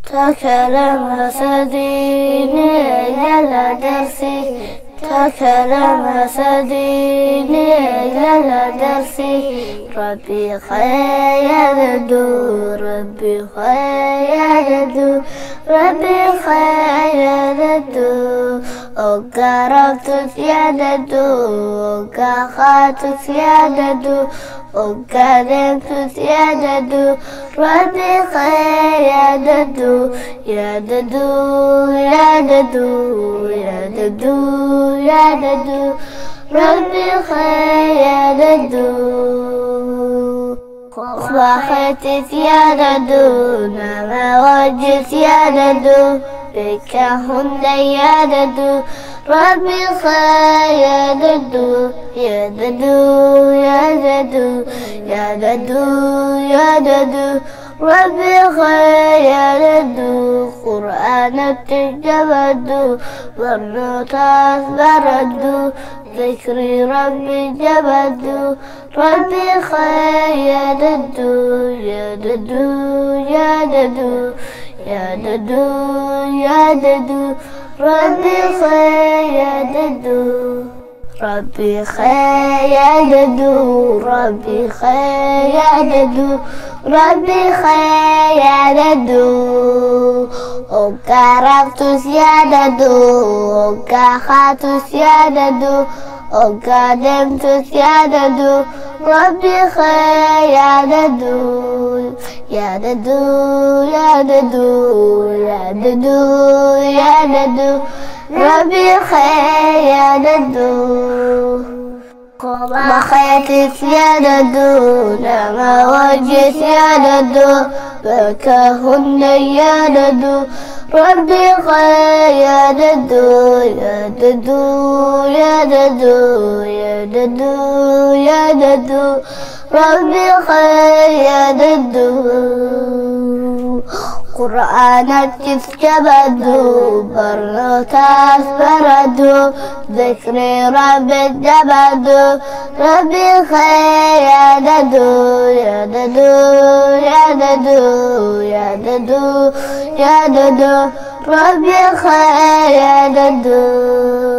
تكلم سديني يلا درسي تكلم سديني يلا درسي ربي خير ربي خير ربي خير وقربت سيادة وقاخات سيادة وقدمت سيادة ربي خير يا ددو يا ددو يا ددو يا ددو ربي خير صباحت يا ددو نما وجت يا ددو بك هند يا ددو ربي خير ددو يا ددو يا ددو يا ددو يا ددو ربي خير ددو قرآن تجبدو والنطاس بردو ذكري ربي جبدو ربي خير ددو يا ددو يا ددو يا ددو يا ددو ربي خير ددو ربي خير ددو ربي خير ددو ربي خير ددو وقربت سيادة وقاخات سيادة وقدمت سيادة ربي خير ددو يا ددو يا ددو يا ددو يا ددو ربي خير ددو ما خيت يا ددو لما وجت يا ددو بكهن يا ددو ربي خير ددو يا ددو يا ددو يا ددو يا ددو ربي خير ددو قرآن تجبدو برنوتاس بردو ذكري ربي جبدو ربي خير ددو يا ددو يا ددو يا ددو يا ددو ربي خير ددو